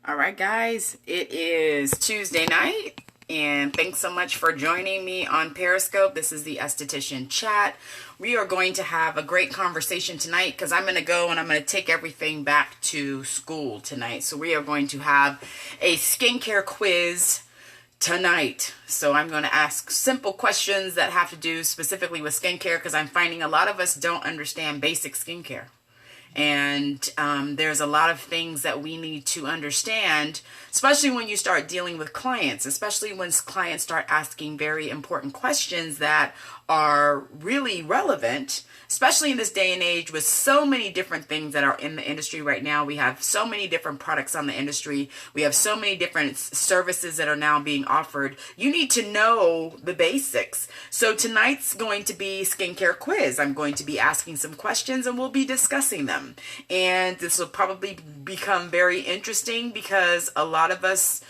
All right, guys, it is Tuesday night, and thanks so much for joining me on Periscope. This is the Esthetician Chat. We are going to have a great conversation tonight because I'm going to go and I'm going to take everything back to school tonight. So we are going to have a skincare quiz tonight. So I'm going to ask simple questions that have to do specifically with skincare because I'm finding a lot of us don't understand basic skincare. And there's a lot of things that we need to understand, especially when you start dealing with clients, especially when clients start asking very important questions that are really relevant, especially in this day and age with so many different things that are in the industry right now. We have so many different products on the industry. We have so many different services that are now being offered. You need to know the basics. So tonight's going to be skincare quiz. I'm going to be asking some questions and we'll be discussing them. And this will probably become very interesting because a lot of us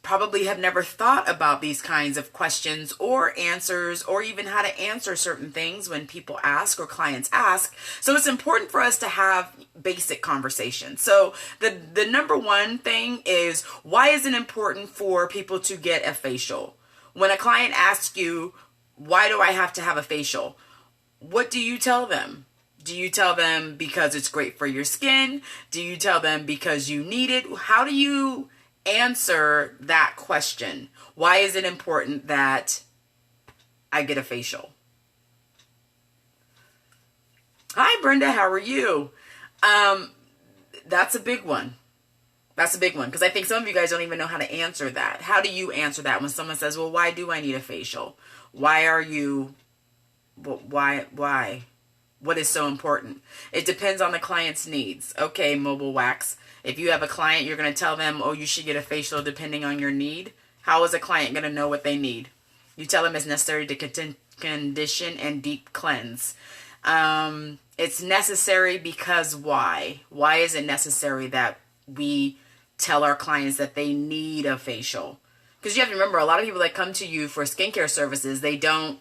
probably have never thought about these kinds of questions or answers, or even how to answer certain things when people ask or clients ask. So it's important for us to have basic conversations. So the number one thing is, why is it important for people to get a facial? When a client asks you, why do I have to have a facial? What do you tell them? Do you tell them because it's great for your skin? Do you tell them because you need it? How do you answer that question? Why is it important that I get a facial? Hi, Brenda. How are you? That's a big one. That's a big one because I think some of you guys don't even know how to answer that. How do you answer that when someone says, well, why do I need a facial? Why? What is so important? It depends on the client's needs. Okay, Mobile Wax. If you have a client, you're going to tell them, oh, you should get a facial depending on your need. How is a client going to know what they need? You tell them it's necessary to condition and deep cleanse. It's necessary because why? Why is it necessary that we tell our clients that they need a facial? Because you have to remember, a lot of people that come to you for skincare services, they don't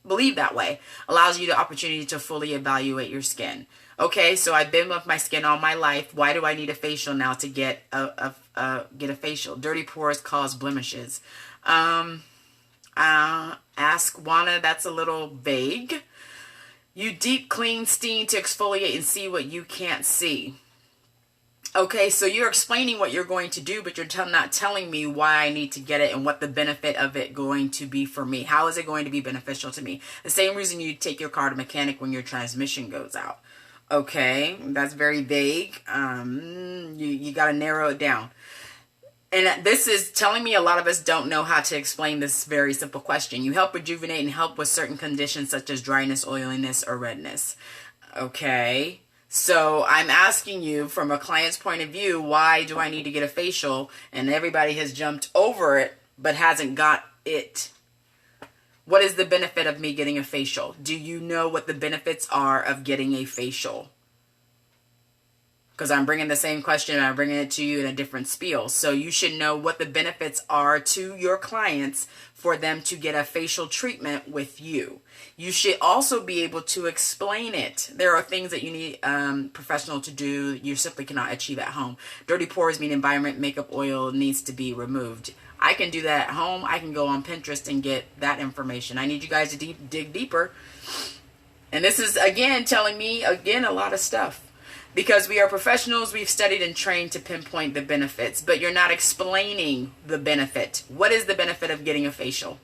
believe that way. Allows you the opportunity to fully evaluate your skin. Okay, so I've been with my skin all my life. Why do I need a facial now to get a facial? Dirty pores cause blemishes. Ask Juana, that's a little vague. You deep clean, steam to exfoliate and see what you can't see. Okay, so you're explaining what you're going to do, but you're not telling me why I need to get it and what the benefit of it going to be for me. How is it going to be beneficial to me? The same reason you take your car to mechanic when your transmission goes out. Okay, that's very vague. You got to narrow it down. And this is telling me a lot of us don't know how to explain this very simple question. You help rejuvenate and help with certain conditions such as dryness, oiliness, or redness. Okay. So I'm asking you from a client's point of view, why do I need to get a facial? And everybody has jumped over it, but hasn't got it. What is the benefit of me getting a facial? Do you know what the benefits are of getting a facial? Because I'm bringing the same question and I'm bringing it to you in a different spiel. So you should know what the benefits are to your clients for them to get a facial treatment with you. You should also be able to explain it. There are things that you need professional to do you simply cannot achieve at home. Dirty pores mean environment makeup oil needs to be removed. I can do that at home. I can go on Pinterest and get that information. I need you guys to dig deeper. And this is, again, telling me, again, a lot of stuff. Because we are professionals, we've studied and trained to pinpoint the benefits, but you're not explaining the benefit. What is the benefit of getting a facial?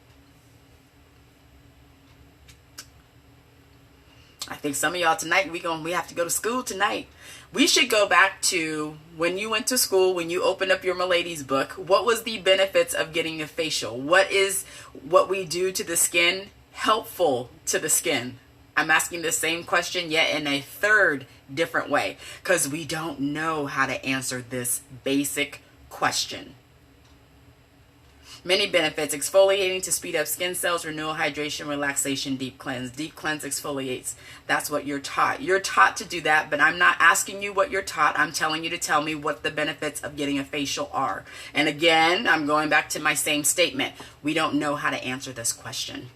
I think some of y'all tonight, we have to go to school tonight. We should go back to when you went to school, when you opened up your Milady's book. What was the benefits of getting a facial? What is what we do to the skin helpful to the skin? I'm asking the same question yet in a third different way because we don't know how to answer this basic question. Many benefits: exfoliating to speed up skin cells, renewal, hydration, relaxation, deep cleanse. Deep cleanse exfoliates. That's what you're taught. You're taught to do that, but I'm not asking you what you're taught. I'm telling you to tell me what the benefits of getting a facial are. And again, I'm going back to my same statement. We don't know how to answer this question.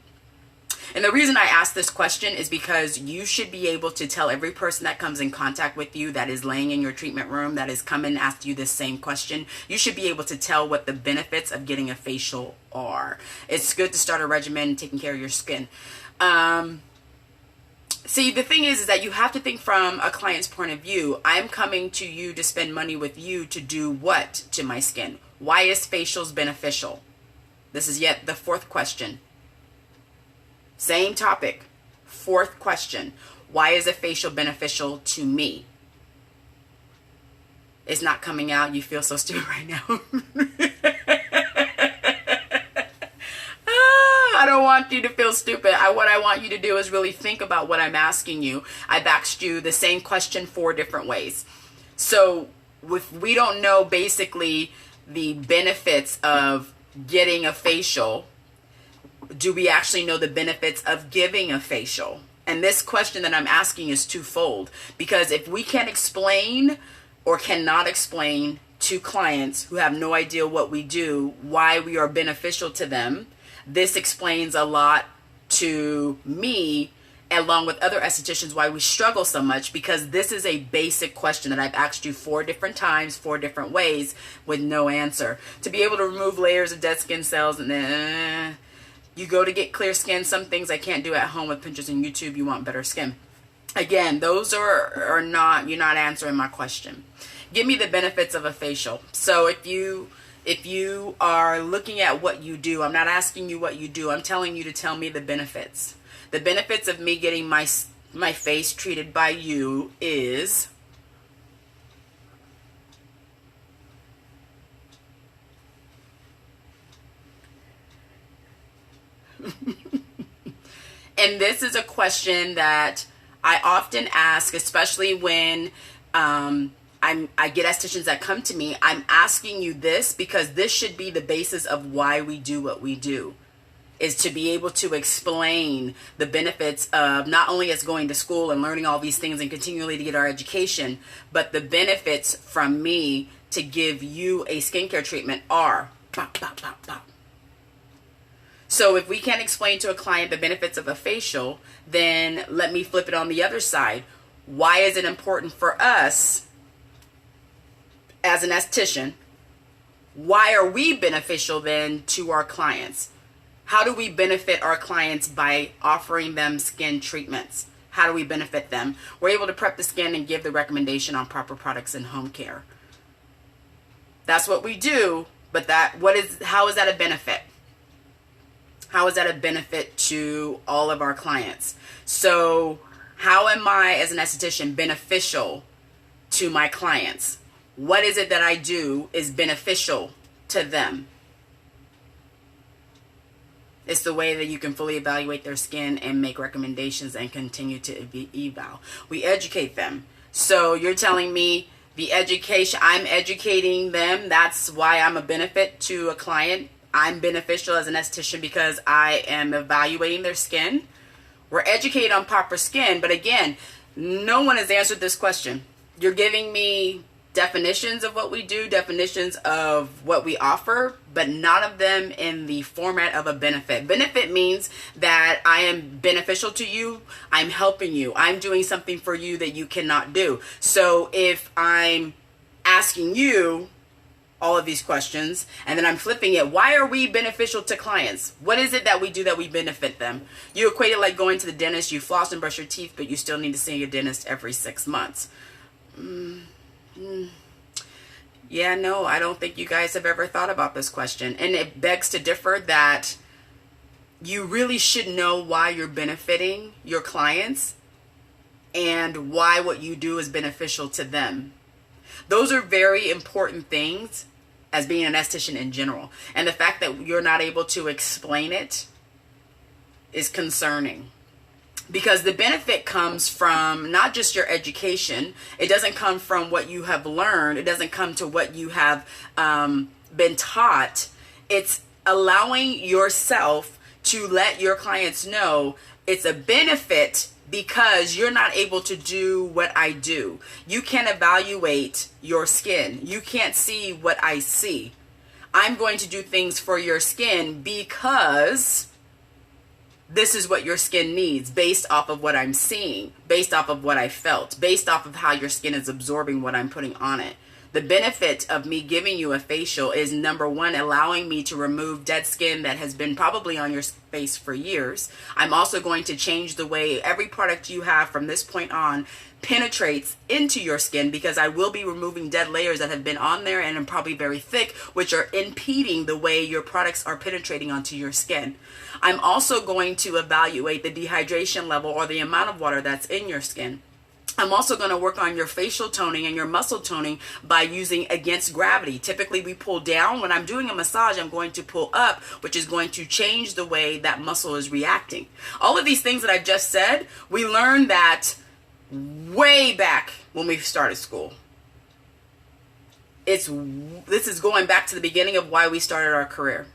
And the reason I ask this question is because you should be able to tell every person that comes in contact with you, that is laying in your treatment room, that is coming to ask you this same question, you should be able to tell what the benefits of getting a facial are. It's good to start a regimen taking care of your skin. See, the thing is that you have to think from a client's point of view. I'm coming to you to spend money with you to do what to my skin? Why is facials beneficial? This is yet the fourth question. Same topic. Fourth question. Why is a facial beneficial to me? It's not coming out. You feel so stupid right now. I don't want you to feel stupid. What I want you to do is really think about what I'm asking you. I've asked you the same question 4 different ways. So if we don't know basically the benefits of getting a facial, do we actually know the benefits of giving a facial? And this question that I'm asking is twofold, because if we can't explain or cannot explain to clients who have no idea what we do, why we are beneficial to them, this explains a lot to me, along with other estheticians, why we struggle so much, because this is a basic question that I've asked you 4 different times, 4 different ways with no answer. To be able to remove layers of dead skin cells, and then you go to get clear skin. Some things I can't do at home with Pinterest and YouTube. You want better skin. Again, those are not, you're not answering my question. Give me the benefits of a facial. So if you are looking at what you do, I'm not asking you what you do. I'm telling you to tell me the benefits. The benefits of me getting my face treated by you is and this is a question that I often ask, especially when I get estheticians that come to me. I'm asking you this because this should be the basis of why we do what we do, is to be able to explain the benefits of not only us going to school and learning all these things and continually to get our education, but the benefits from me to give you a skincare treatment are pop, pop, pop, pop. So if we can't explain to a client the benefits of a facial, then let me flip it on the other side. Why is it important for us as an esthetician? Why are we beneficial then to our clients? How do we benefit our clients by offering them skin treatments? How do we benefit them? We're able to prep the skin and give the recommendation on proper products in home care. That's what we do, but how is that a benefit? How is that a benefit to all of our clients? So how am I as an esthetician beneficial to my clients? What is it that I do is beneficial to them? It's the way that you can fully evaluate their skin and make recommendations and continue to eval. We educate them. So you're telling me the education, I'm educating them. That's why I'm a benefit to a client. I'm beneficial as an esthetician because I am evaluating their skin. We're educated on proper skin, but again, no one has answered this question. You're giving me definitions of what we do, definitions of what we offer, but none of them in the format of a benefit. Benefit means that I am beneficial to you, I'm helping you, I'm doing something for you that you cannot do. So if I'm asking you all of these questions and then I'm flipping it, why are we beneficial to clients? What is it that we do that we benefit them? You equate it like going to the dentist. You floss and brush your teeth, but you still need to see your dentist every 6 months. Yeah, no, I don't think you guys have ever thought about this question. And it begs to differ that you really should know why you're benefiting your clients and why what you do is beneficial to them. Those are very important things as being an esthetician in general. And the fact that you're not able to explain it is concerning. Because the benefit comes from not just your education. It doesn't come from what you have learned. It doesn't come to what you have been taught. It's allowing yourself to let your clients know it's a benefit because you're not able to do what I do. You can't evaluate your skin. You can't see what I see. I'm going to do things for your skin because this is what your skin needs based off of what I'm seeing, based off of what I felt, based off of how your skin is absorbing what I'm putting on it. The benefit of me giving you a facial is, number one, allowing me to remove dead skin that has been probably on your face for years. I'm also going to change the way every product you have from this point on penetrates into your skin, because I will be removing dead layers that have been on there and are probably very thick, which are impeding the way your products are penetrating onto your skin. I'm also going to evaluate the dehydration level, or the amount of water that's in your skin. I'm also going to work on your facial toning and your muscle toning by using against gravity. Typically we pull down. When I'm doing a massage, I'm going to pull up, which is going to change the way that muscle is reacting. All of these things that I've just said, we learned that way back when we started school. This is going back to the beginning of why we started our career.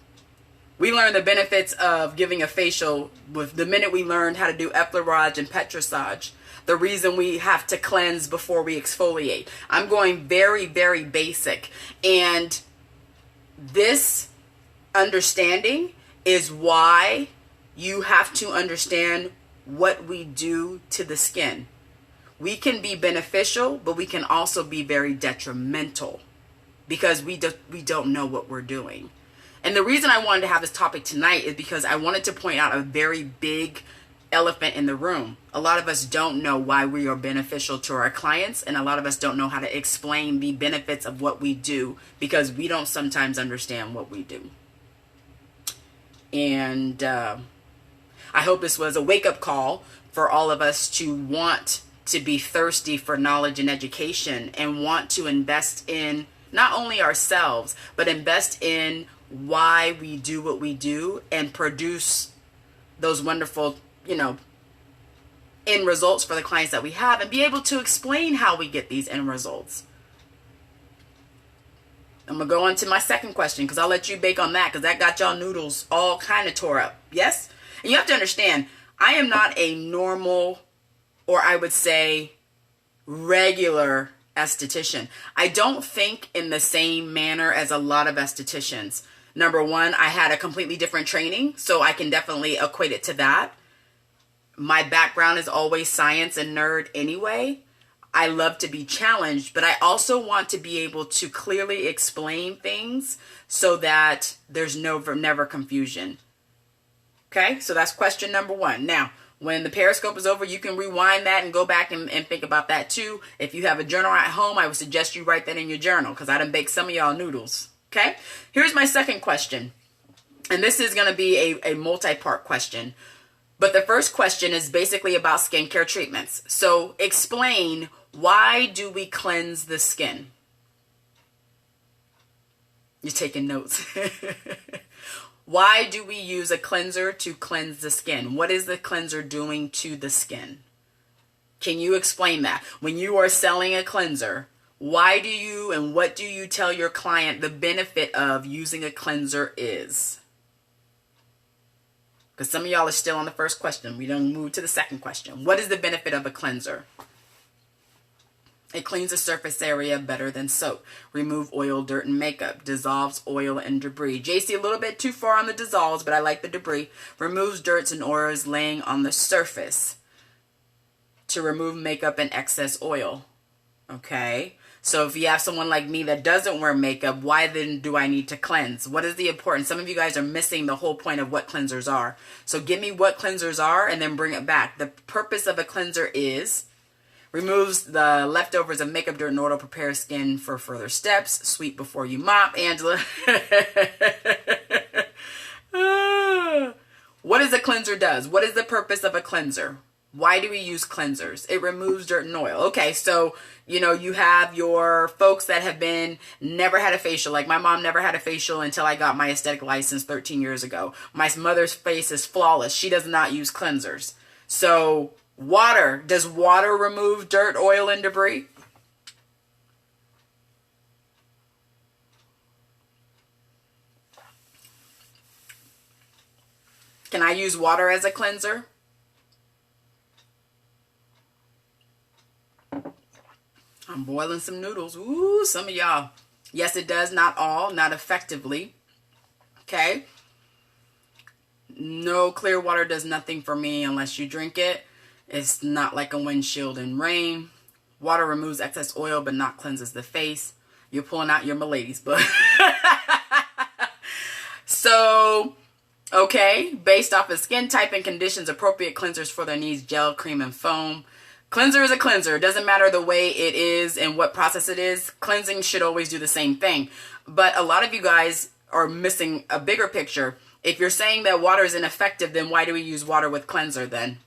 We learned the benefits of giving a facial with the minute we learned how to do effleurage and petrissage. The reason we have to cleanse before we exfoliate. I'm going very, very basic. And this understanding is why you have to understand what we do to the skin. We can be beneficial, but we can also be very detrimental because we don't know what we're doing. And the reason I wanted to have this topic tonight is because I wanted to point out a very big elephant in the room. A lot of us don't know why we are beneficial to our clients, and a lot of us don't know how to explain the benefits of what we do because we don't sometimes understand what we do. And I hope this was a wake-up call for all of us to want to be thirsty for knowledge and education, and want to invest in not only ourselves, but invest in why we do what we do and produce those wonderful, end results for the clients that we have, and be able to explain how we get these end results. I'm going to go on to my second question, because I'll let you bake on that, because that got y'all noodles all kind of tore up. Yes? And you have to understand, I am not a normal, or I would say regular esthetician. I don't think in the same manner as a lot of estheticians. Number one, I had a completely different training, so I can definitely equate it to that. My background is always science and nerd anyway. I love to be challenged, but I also want to be able to clearly explain things so that there's never confusion. Okay, so that's question number one. Now, when the Periscope is over, you can rewind that and go back and think about that too. If you have a journal at home, I would suggest you write that in your journal, because I done baked some of y'all noodles. Okay, here's my second question. And this is going to be a multi-part question. But the first question is basically about skincare treatments. So explain, why do we cleanse the skin? You're taking notes. Why do we use a cleanser to cleanse the skin? What is the cleanser doing to the skin? Can you explain that? When you are selling a cleanser, why do you and what do you tell your client the benefit of using a cleanser is? Because some of y'all are still on the first question. We don't move to the second question. What is the benefit of a cleanser? It cleans the surface area better than soap. Remove oil, dirt, and makeup. Dissolves oil and debris. JC, a little bit too far on the dissolves, but I like the debris. Removes dirt and oils laying on the surface to remove makeup and excess oil. Okay. So if you have someone like me that doesn't wear makeup, why then do I need to cleanse? What is the importance? Some of you guys are missing the whole point of what cleansers are. So give me what cleansers are and then bring it back. The purpose of a cleanser is removes the leftovers of makeup, dirt, and oil, prepare skin for further steps. Sweep before you mop. Angela. What is a cleanser does? What is the purpose of a cleanser? Why do we use cleansers? It removes dirt and oil. Okay, so, you have your folks that have never had a facial. Like my mom never had a facial until I got my aesthetic license 13 years ago. My mother's face is flawless. She does not use cleansers. So water, does water remove dirt, oil, and debris? Can I use water as a cleanser? I'm boiling some noodles. Ooh, some of y'all. Yes, it does. Not all. Not effectively. Okay. No, clear water does nothing for me unless you drink it. It's not like a windshield in rain. Water removes excess oil but not cleanses the face. You're pulling out your miladies book. So, okay, based off of skin type and conditions, appropriate cleansers for their needs: gel, cream, and foam. Cleanser is a cleanser. It doesn't matter the way it is and what process it is. Cleansing should always do the same thing. But a lot of you guys are missing a bigger picture. If you're saying that water is ineffective, then why do we use water with cleanser then?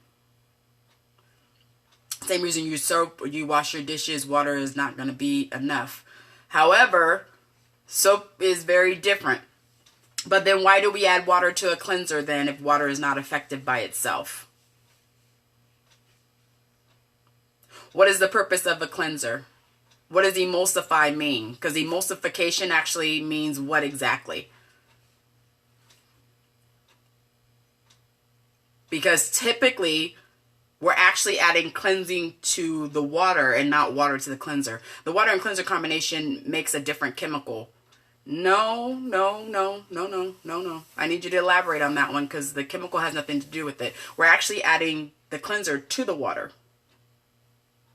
Same reason you use soap or you wash your dishes, water is not going to be enough. However, soap is very different. But then why do we add water to a cleanser then if water is not effective by itself? What is the purpose of a cleanser? What does emulsify mean? Because emulsification actually means what exactly? Because typically we're actually adding cleansing to the water and not water to the cleanser. The water and cleanser combination makes a different chemical. No. I need you to elaborate on that one because the chemical has nothing to do with it. We're actually adding the cleanser to the water.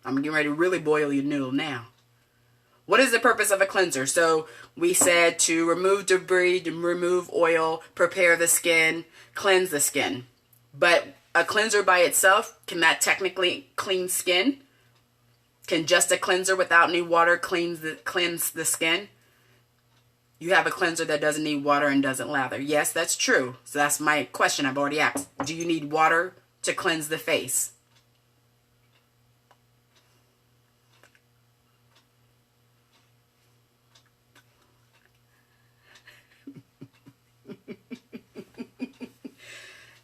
I'm getting ready to really boil your noodle now. What is the purpose of a cleanser? So we said to remove debris, to remove oil, prepare the skin, cleanse the skin. But a cleanser by itself, can that technically clean skin? Can just a cleanser without any water cleanse the skin? You have a cleanser that doesn't need water and doesn't lather. Yes, that's true. So that's my question I've already asked. Do you need water to cleanse the face?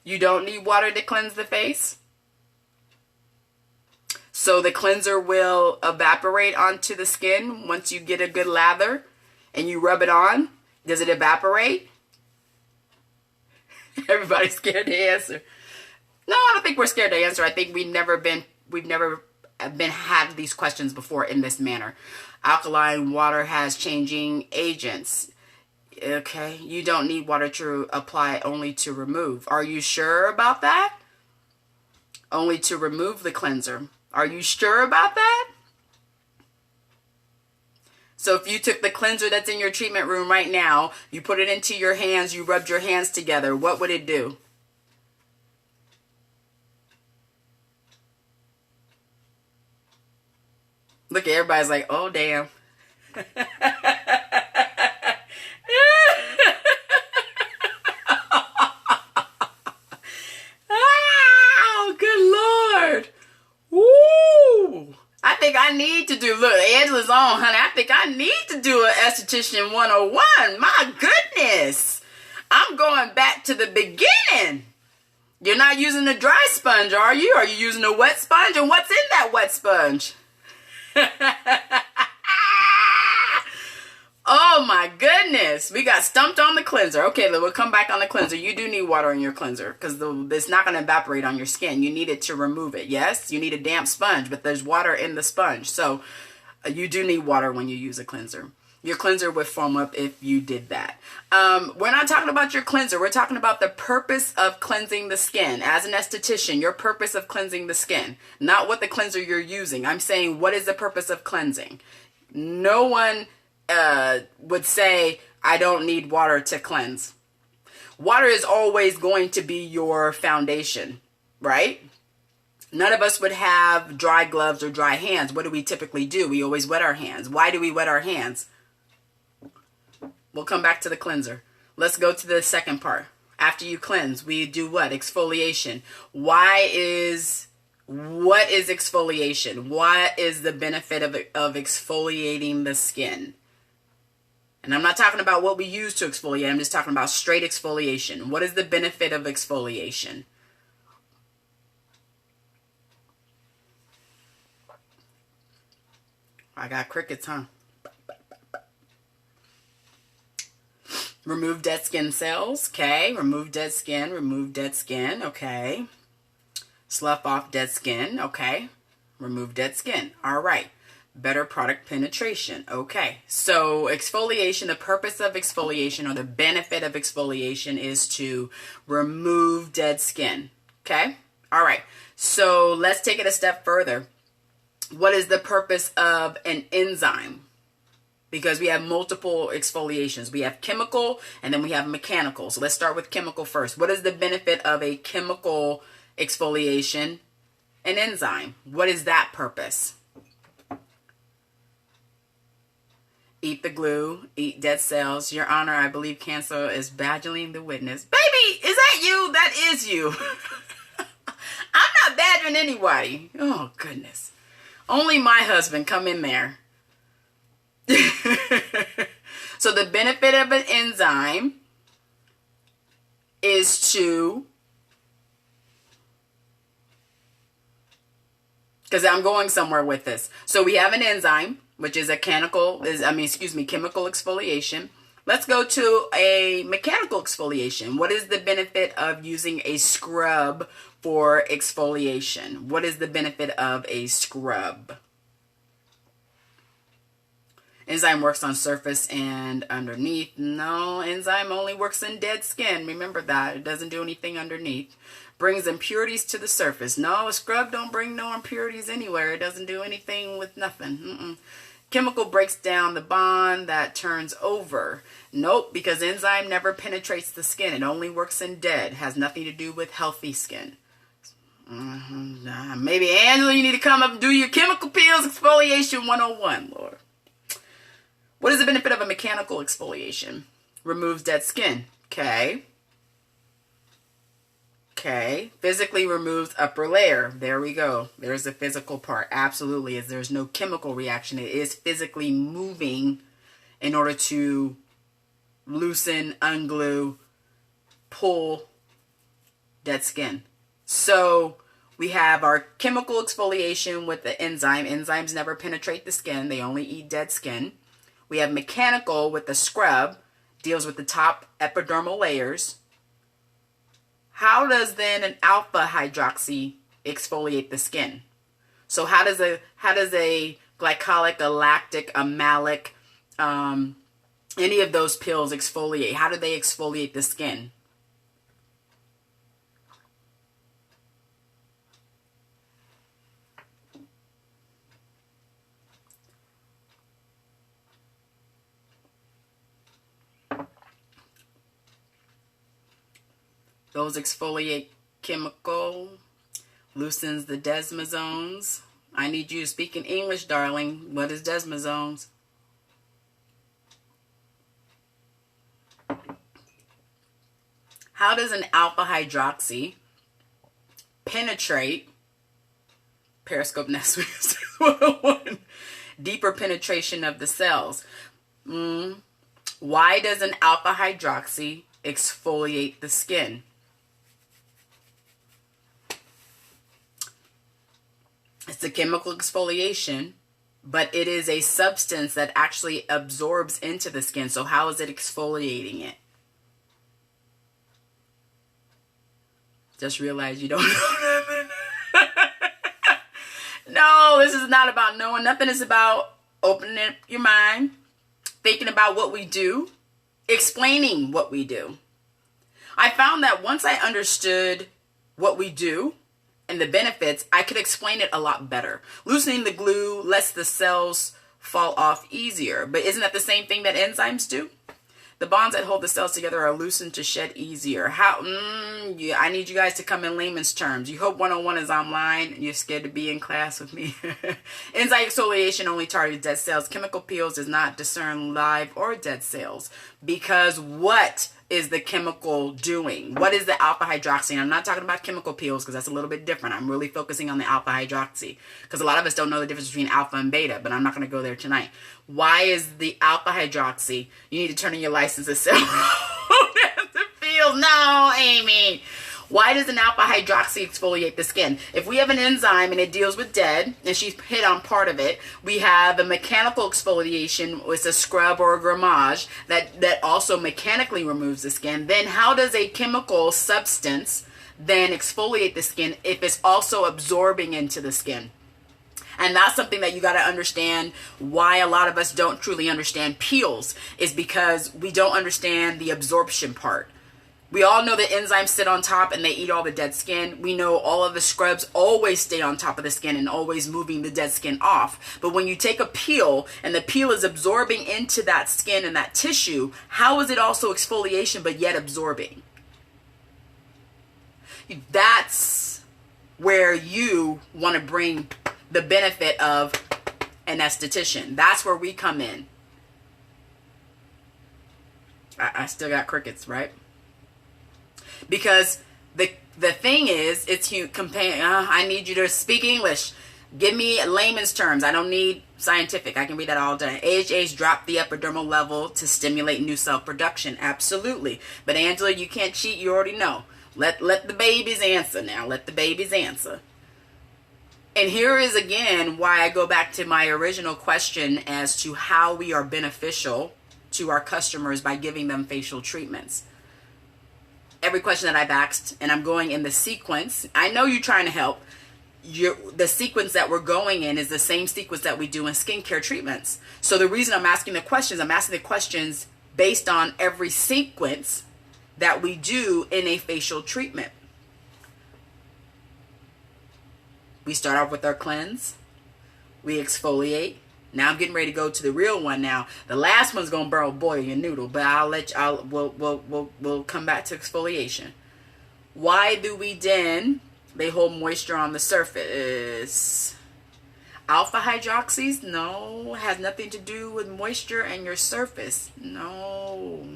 You don't need water to cleanse the face? So the cleanser will evaporate onto the skin once you get a good lather and you rub it on. Does it evaporate? Everybody's scared to answer. No, I don't think we're scared to answer. I think we've never had these questions before in this manner. Alkaline water has changing agents. Okay, you don't need water to apply, only to remove. Are you sure about that? Only to remove the cleanser. Are you sure about that? So if you took the cleanser that's in your treatment room right now, you put it into your hands, you rubbed your hands together, what would it do? Look, everybody's like, oh, damn. I need to do, look, Angela's on, honey. I think I need to do an Esthetician 101. My goodness. I'm going back to the beginning. You're not using a dry sponge, are you? Are you using a wet sponge? And what's in that wet sponge? Oh my goodness. We got stumped on the cleanser. Okay, we'll come back on the cleanser. You do need water in your cleanser because it's not going to evaporate on your skin. You need it to remove it. Yes, you need a damp sponge, but there's water in the sponge. So you do need water when you use a cleanser. Your cleanser would foam up if you did that. We're not talking about your cleanser. We're talking about the purpose of cleansing the skin. As an esthetician, your purpose of cleansing the skin, not what the cleanser you're using. I'm saying, what is the purpose of cleansing? No one would say, I don't need water to cleanse. Water is always going to be your foundation, right? None of us would have dry gloves or dry hands. What do we typically do? We always wet our hands. Why do we wet our hands? We'll come back to the cleanser. Let's go to the second part. After you cleanse, we do what? Exfoliation. What is exfoliation? What is the benefit of exfoliating the skin? And I'm not talking about what we use to exfoliate. I'm just talking about straight exfoliation. What is the benefit of exfoliation? I got crickets, huh? Remove dead skin cells. Okay. Remove dead skin. Remove dead skin. Okay. Slough off dead skin. Okay. Remove dead skin. All right. Better product penetration. Okay, so exfoliation, the purpose of exfoliation or the benefit of exfoliation is to remove dead skin. Okay, all right, so let's take it a step further. What is the purpose of an enzyme? Because we have multiple exfoliations. We have chemical and then we have mechanical. So let's start with chemical first. What is the benefit of a chemical exfoliation? An enzyme. What is that purpose? Eat the glue, eat dead cells. Your Honor, I believe cancer is badgering the witness. Baby, is that you? That is you. I'm not badgering anybody. Oh, goodness. Only my husband come in there. So the benefit of an enzyme is to, because I'm going somewhere with this. So we have an enzyme, which is a chemical exfoliation. Let's go to a mechanical exfoliation. What is the benefit of using a scrub for exfoliation? What is the benefit of a scrub? Enzyme works on surface and underneath. No, enzyme only works in dead skin. Remember that. It doesn't do anything underneath. Brings impurities to the surface. No, a scrub don't bring no impurities anywhere. It doesn't do anything with nothing. Chemical breaks down the bond that turns over. Nope, because enzyme never penetrates the skin. It only works in dead. Has nothing to do with healthy skin. Maybe, Angela, you need to come up and do your chemical peels exfoliation 101, Lord. What is the benefit of a mechanical exfoliation? Removes dead skin. Okay. Okay. Physically removes upper layer. There we go. There's the physical part. Absolutely. There's no chemical reaction. It is physically moving in order to loosen, unglue, pull dead skin. So we have our chemical exfoliation with the enzyme. Enzymes never penetrate the skin. They only eat dead skin. We have mechanical with the scrub, deals with the top epidermal layers. How does then an alpha hydroxy exfoliate the skin? So how does a glycolic, a lactic, a malic, any of those pills exfoliate? How do they exfoliate the skin? Those exfoliate chemical, loosens the desmosomes. I need you to speak in English, darling. What is desmosomes? How does an alpha hydroxy penetrate Periscope next week? 101. Deeper penetration of the cells. Why does an alpha hydroxy exfoliate the skin? It's a chemical exfoliation, but it is a substance that actually absorbs into the skin. So how is it exfoliating it? Just realize you don't know nothing. No, this is not about knowing nothing. It's about opening up your mind, thinking about what we do, explaining what we do. I found that once I understood what we do and the benefits, I could explain it a lot better. Loosening the glue lets the cells fall off easier. But isn't that the same thing that enzymes do? The bonds that hold the cells together are loosened to shed easier. How? Yeah, I need you guys to come in layman's terms. You hope 101 is online. You're scared to be in class with me. Enzyme exfoliation only targets dead cells. Chemical peels does not discern live or dead cells. Because what is the chemical doing? What is the alpha hydroxy? And I'm not talking about chemical peels because that's a little bit different. I'm really focusing on the alpha hydroxy because a lot of us don't know the difference between alpha and beta, but I'm not going to go there tonight. Why is the alpha hydroxy? You need to turn in your license to sell the peels. No, Amy. Why does an alpha hydroxy exfoliate the skin? If we have an enzyme and it deals with dead, and she's hit on part of it, we have a mechanical exfoliation with a scrub or a grammage that also mechanically removes the skin. Then how does a chemical substance then exfoliate the skin if it's also absorbing into the skin? And that's something that you got to understand, why a lot of us don't truly understand peels, is because we don't understand the absorption part. We all know that enzymes sit on top and they eat all the dead skin. We know all of the scrubs always stay on top of the skin and always moving the dead skin off. But when you take a peel and the peel is absorbing into that skin and that tissue, how is it also exfoliation but yet absorbing? That's where you want to bring the benefit of an esthetician. That's where we come in. I still got crickets, right? Because the thing is, it's I need you to speak English. Give me layman's terms. I don't need scientific. I can read that all day. AHAs drop the epidermal level to stimulate new cell production. Absolutely. But Angela, you can't cheat. You already know. Let the babies answer now. Let the babies answer. And here is again why I go back to my original question as to how we are beneficial to our customers by giving them facial treatments. Every question that I've asked, and I'm going in the sequence. I know you're trying to help. The sequence that we're going in is the same sequence that we do in skincare treatments. So the reason I'm asking the questions based on every sequence that we do in a facial treatment. We start off with our cleanse. We exfoliate. Now I'm getting ready to go to the real one now. The last one's gonna boil your noodle, but we'll come back to exfoliation. Why do we then? They hold moisture on the surface. Alpha hydroxys? No, has nothing to do with moisture and your surface. No.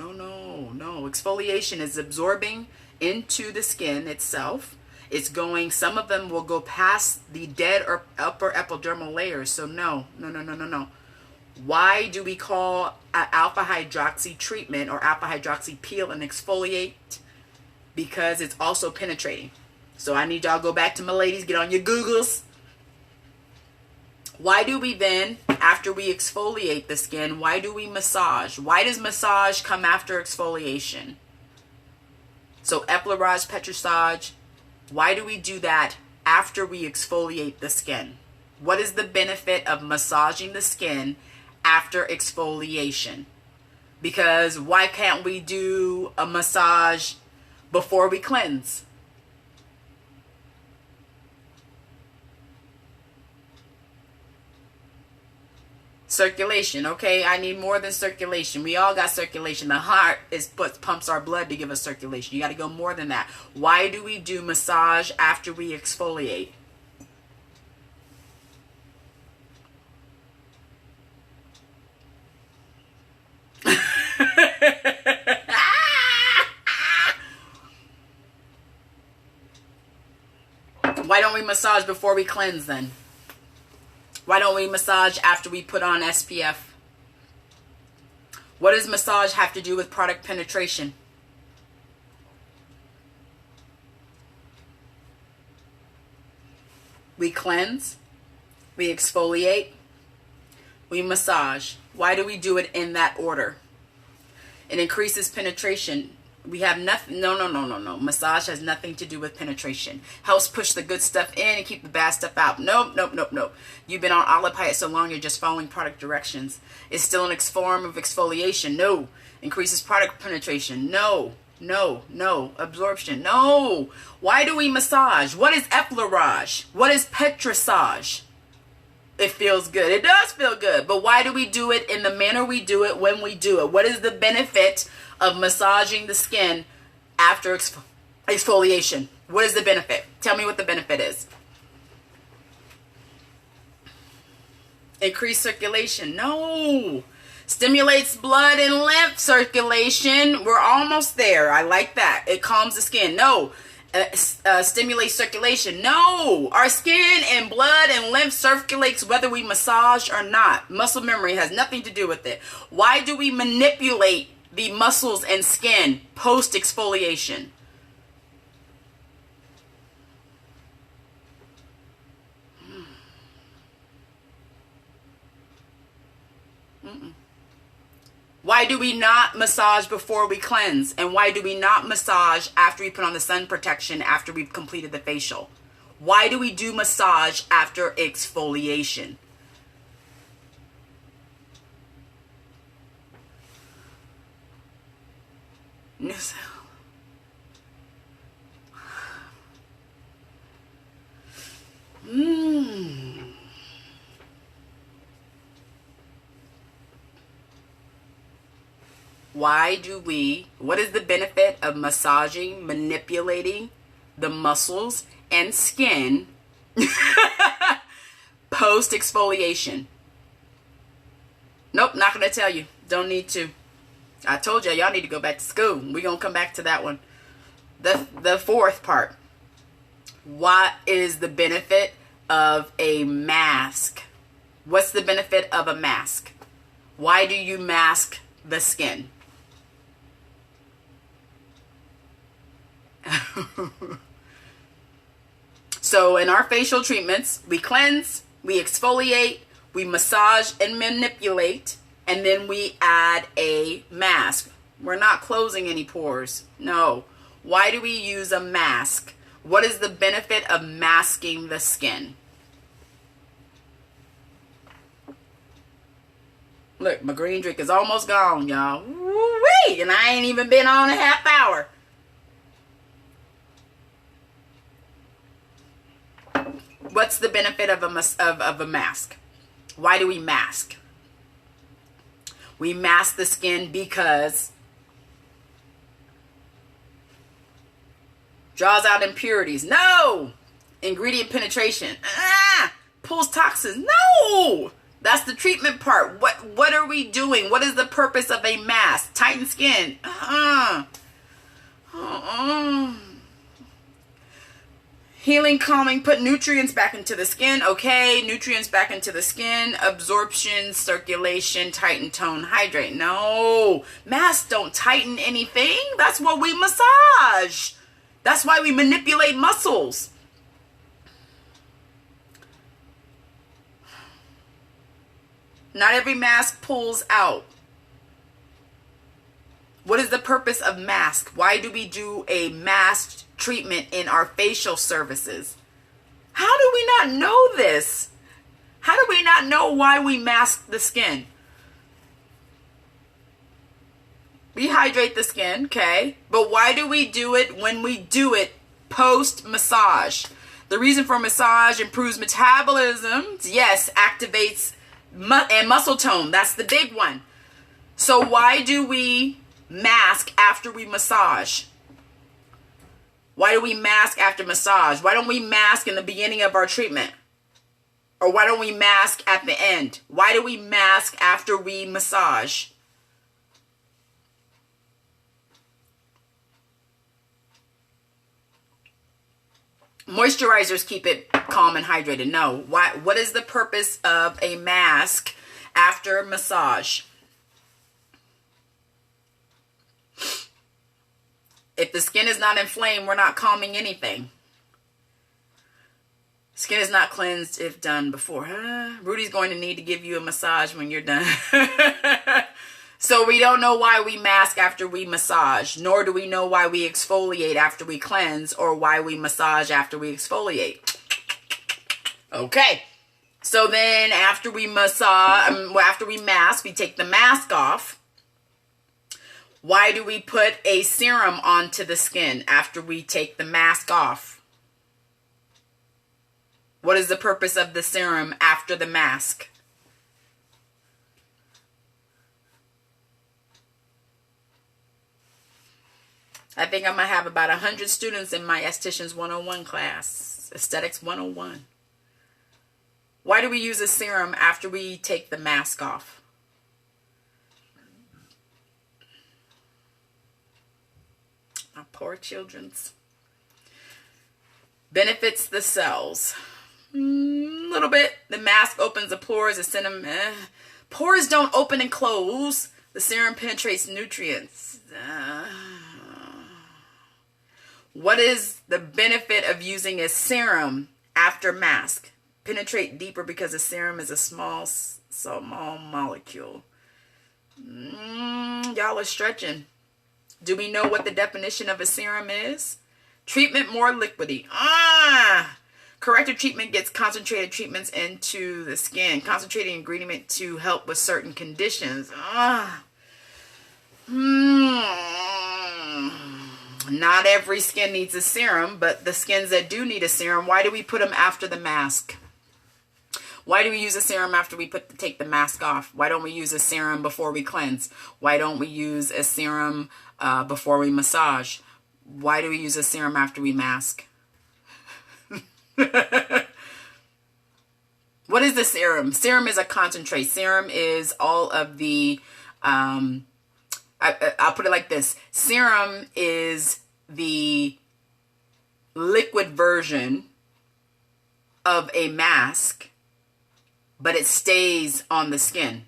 Exfoliation is absorbing into the skin itself. It's going, some of them will go past the dead or upper epidermal layers. So no. Why do we call alpha hydroxy treatment or alpha hydroxy peel and exfoliate? Because it's also penetrating. So I need y'all to go back to my ladies, get on your Googles. Why do we then, after we exfoliate the skin, why do we massage? Why does massage come after exfoliation? So effleurage, petrissage, why do we do that after we exfoliate the skin? What is the benefit of massaging the skin after exfoliation? Because why can't we do a massage before we cleanse? Circulation. Okay, I need more than circulation. We all got circulation. The heart is what pumps our blood to give us circulation. You got to go more than that. Why do we do massage after we exfoliate? Why don't we massage before we cleanse then? Why don't we massage after we put on SPF? What does massage have to do with product penetration? We cleanse, we exfoliate, we massage. Why do we do it in that order? It increases penetration. We have nothing. No. Massage has nothing to do with penetration. Helps push the good stuff in and keep the bad stuff out. Nope. You've been on Olipite so long, you're just following product directions. It's still an form of exfoliation. No. Increases product penetration. No. Absorption. No. Why do we massage? What is effleurage? What is petrissage? It feels good. It does feel good. But why do we do it in the manner we do it when we do it? What is the benefit of massaging the skin after exfoliation? What is the benefit? Tell me what the benefit is. Increased circulation. No. Stimulates blood and lymph circulation. We're almost there. I like that. It calms the skin. No. Stimulates circulation. No. Our skin and blood and lymph circulates whether we massage or not. Muscle memory has nothing to do with it. Why do we manipulate the muscles and skin post exfoliation? Why do we not massage before we cleanse? And why do we not massage after we put on the sun protection after we've completed the facial? Why do we do massage after exfoliation? What is the benefit of massaging, manipulating the muscles and skin post exfoliation? Nope, not going to tell you. Don't need to. I told y'all need to go back to school. We're going to come back to that one. The fourth part. What is the benefit of a mask? What's the benefit of a mask? Why do you mask the skin? So in our facial treatments, we cleanse, we exfoliate, we massage and manipulate, and then we add a mask. We're not closing any pores. No. Why do we use a mask? What is the benefit of masking the skin? Look, my green drink is almost gone, y'all. Woo-wee! And I ain't even been on a half hour. What's the benefit of a mask? Why do we mask? We mask the skin because draws out impurities. No! Ingredient penetration. Pulls toxins. No! That's the treatment part. What are we doing? What is the purpose of a mask? Tighten skin. Healing, calming, put nutrients back into the skin. Okay, nutrients back into the skin. Absorption, circulation, tighten, tone, hydrate. No, masks don't tighten anything. That's what we massage. That's why we manipulate muscles. Not every mask pulls out. What is the purpose of mask? Why do we do a masked treatment in our facial services? How do we not know this? How do we not know why we mask the skin? We hydrate the skin, okay? But why do we do it when we do it post-massage? The reason for massage: improves metabolism. Yes, activates and muscle tone. That's the big one. So why do we mask after we massage? Why do we mask after massage? Why don't we mask in the beginning of our treatment? Or why don't we mask at the end? Why do we mask after we massage? Moisturizers keep it calm and hydrated. No. Why? What is the purpose of a mask after massage? If the skin is not inflamed, we're not calming anything. Skin is not cleansed if done before. Rudy's going to need to give you a massage when you're done. So we don't know why we mask after we massage, nor do we know why we exfoliate after we cleanse, or why we massage after we exfoliate. Okay. So then after we after we mask, we take the mask off. Why do we put a serum onto the skin after we take the mask off? What is the purpose of the serum after the mask? I think I'm going to have about 100 students in my Estheticians 101 class. Aesthetics 101. Why do we use a serum after we take the mask off? My poor children's. Benefits the cells. Little bit. The mask opens the pores. The serum. Pores don't open and close. The serum penetrates nutrients. What is the benefit of using a serum after mask? Penetrate deeper because a serum is a small molecule. Y'all are stretching. Do we know what the definition of a serum is? Treatment more liquidy. Corrective treatment gets concentrated treatments into the skin. Concentrated ingredient to help with certain conditions. Not every skin needs a serum, but the skins that do need a serum, why do we put them after the mask? Why do we use a serum after we take the mask off? Why don't we use a serum before we cleanse? Why don't we use a serum before we massage? Why do we use a serum after we mask? What is the serum? Serum is a concentrate. Serum is all of the, I'll put it like this. Serum is the liquid version of a mask, but it stays on the skin.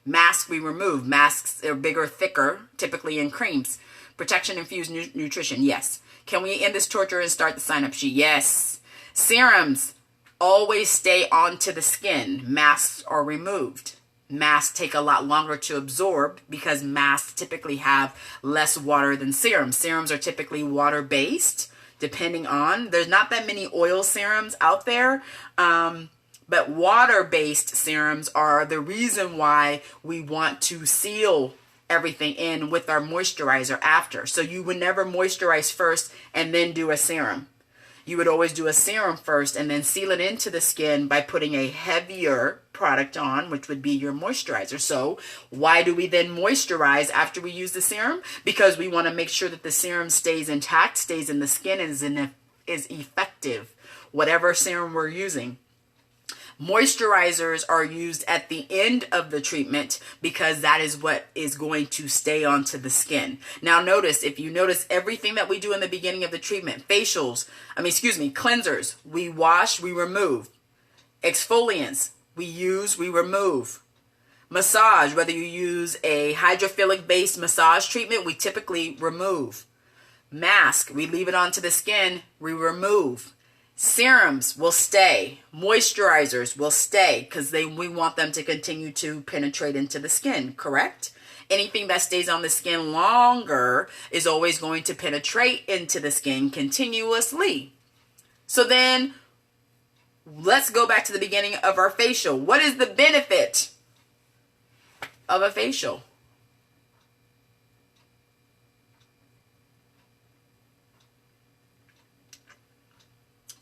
Masks we remove. Masks are bigger, thicker, typically in creams. Protection infused nutrition, yes. Can we end this torture and start the sign-up sheet? Yes. Serums always stay onto the skin. Masks are removed. Masks take a lot longer to absorb because masks typically have less water than serums. Serums are typically water-based, depending on. There's not that many oil serums out there, but water-based serums are the reason why we want to seal everything in with our moisturizer after. So you would never moisturize first and then do a serum. You would always do a serum first and then seal it into the skin by putting a heavier product on, which would be your moisturizer. So why do we then moisturize after we use the serum? Because we want to make sure that the serum stays intact, stays in the skin, and is effective, whatever serum we're using. Moisturizers are used at the end of the treatment because that is what is going to stay onto the skin. Now notice, if you notice everything that we do in the beginning of the treatment, cleansers, we wash, we remove. Exfoliants, we use, we remove. Massage, whether you use a hydrophilic based massage treatment, we typically remove. Mask, we leave it onto the skin, we remove. Serums will stay. Moisturizers will stay because we want them to continue to penetrate into the skin, correct? Anything that stays on the skin longer is always going to penetrate into the skin continuously. So then let's go back to the beginning of our facial. What is the benefit of a facial?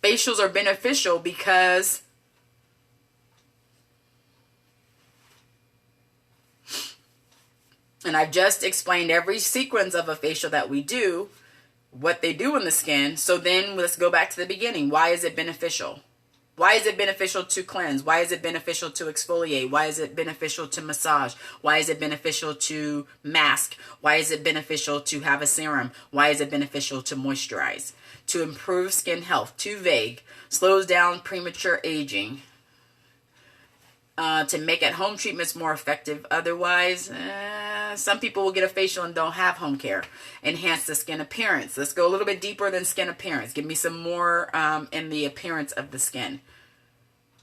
Facials are beneficial because and I've just explained every sequence of a facial that we do, what they do in the skin. So then let's go back to the beginning. Why is it beneficial? Why is it beneficial to cleanse? Why is it beneficial to exfoliate? Why is it beneficial to massage? Why is it beneficial to mask? Why is it beneficial to have a serum? Why is it beneficial to moisturize? To improve skin health. Too vague. Slows down premature aging. To make at-home treatments more effective. Otherwise, some people will get a facial and don't have home care. Enhance the skin appearance. Let's go a little bit deeper than skin appearance. Give me some more in the appearance of the skin.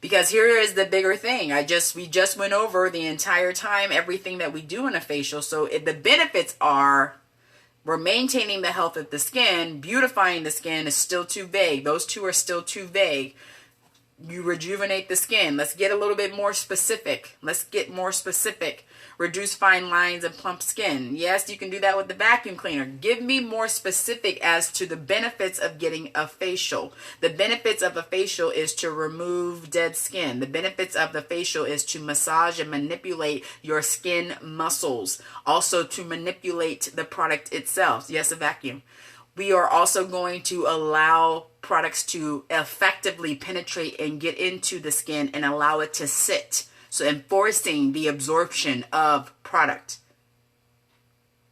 Because here is the bigger thing. We just went over the entire time everything that we do in a facial. So the benefits are we're maintaining the health of the skin. Beautifying the skin is still too vague. Those two are still too vague. You rejuvenate the skin. Let's get a little bit more specific. Let's get more specific. Reduce fine lines and plump skin. Yes, you can do that with the vacuum cleaner. Give me more specific as to the benefits of getting a facial. The benefits of a facial is to remove dead skin. The benefits of the facial is to massage and manipulate your skin muscles. Also to manipulate the product itself. Yes, a vacuum. We are also going to allow products to effectively penetrate and get into the skin and allow it to sit. So enforcing the absorption of product.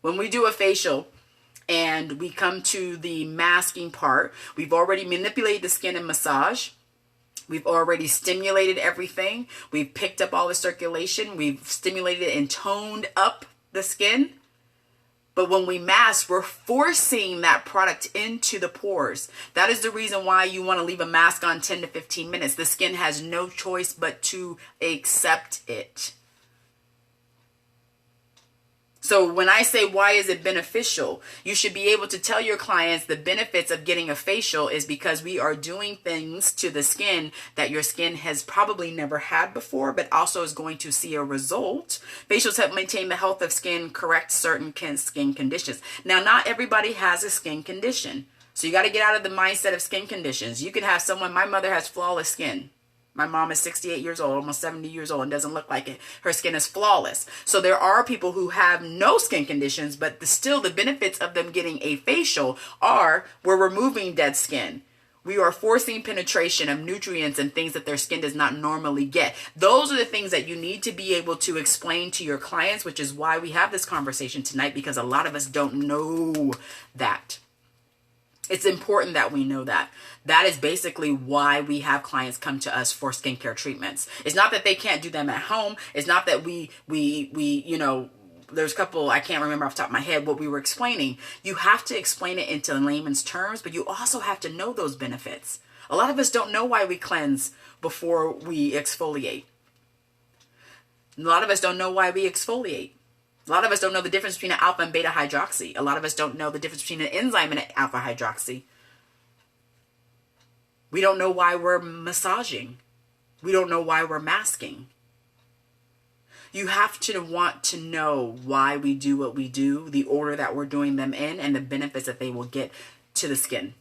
When we do a facial and we come to the masking part, we've already manipulated the skin and massage. We've already stimulated everything. We've picked up all the circulation. We've stimulated and toned up the skin. But when we mask, we're forcing that product into the pores. That is the reason why you want to leave a mask on 10 to 15 minutes. The skin has no choice but to accept it. So when I say why is it beneficial, you should be able to tell your clients the benefits of getting a facial is because we are doing things to the skin that your skin has probably never had before, but also is going to see a result. Facials help maintain the health of skin, correct certain skin conditions. Now, not everybody has a skin condition. So you got to get out of the mindset of skin conditions. You can have someone, my mother has flawless skin. My mom is 68 years old, almost 70 years old, and doesn't look like it. Her skin is flawless. So there are people who have no skin conditions, but still the benefits of them getting a facial are we're removing dead skin. We are forcing penetration of nutrients and things that their skin does not normally get. Those are the things that you need to be able to explain to your clients, which is why we have this conversation tonight, because a lot of us don't know that. It's important that we know that. That is basically why we have clients come to us for skincare treatments. It's not that they can't do them at home. It's not that we there's a couple, I can't remember off the top of my head what we were explaining. You have to explain it into layman's terms, but you also have to know those benefits. A lot of us don't know why we cleanse before we exfoliate. A lot of us don't know why we exfoliate. A lot of us don't know the difference between an alpha and beta hydroxy. A lot of us don't know the difference between an enzyme and an alpha hydroxy. We don't know why we're massaging. We don't know why we're masking. You have to want to know why we do what we do, the order that we're doing them in, and the benefits that they will get to the skin.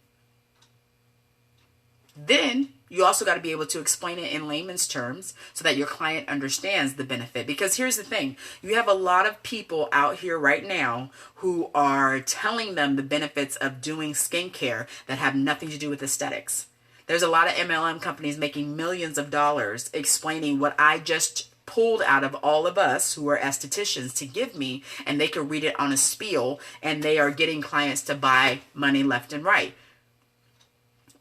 Then you also got to be able to explain it in layman's terms so that your client understands the benefit. Because here's the thing. You have a lot of people out here right now who are telling them the benefits of doing skincare that have nothing to do with aesthetics. There's a lot of MLM companies making millions of dollars explaining what I just pulled out of all of us who are estheticians to give me, and they can read it on a spiel, and they are getting clients to buy money left and right.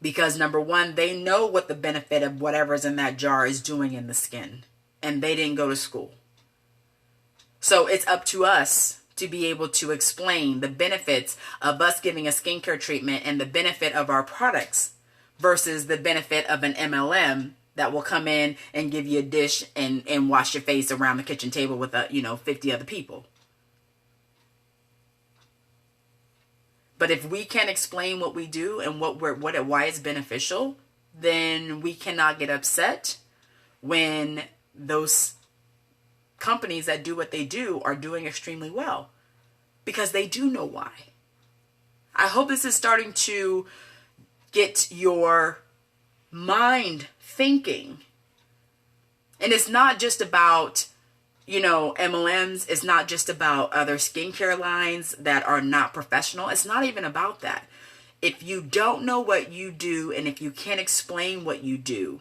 Because number one, they know what the benefit of whatever's in that jar is doing in the skin. And they didn't go to school. So it's up to us to be able to explain the benefits of us giving a skincare treatment and the benefit of our products versus the benefit of an MLM that will come in and give you a dish and wash your face around the kitchen table with 50 other people. But if we can't explain what we do and why it's beneficial, then we cannot get upset when those companies that do what they do are doing extremely well, because they do know why. I hope this is starting to get your mind thinking. And it's not just about MLMs. It's not just about other skincare lines that are not professional. It's not even about that. If you don't know what you do and if you can't explain what you do,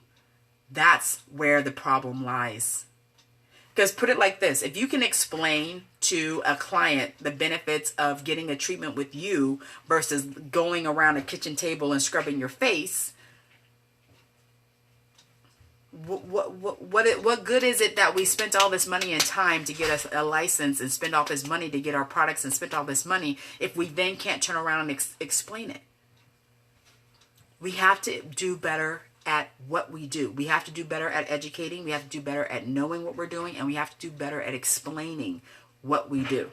that's where the problem lies. Because put it like this, if you can explain to a client the benefits of getting a treatment with you versus going around a kitchen table and scrubbing your face, what good is it that we spent all this money and time to get us a license and spend all this money to get our products and spent all this money if we then can't turn around and explain it? We have to do better at what we do. We have to do better at educating. We have to do better at knowing what we're doing, and we have to do better at explaining what we do.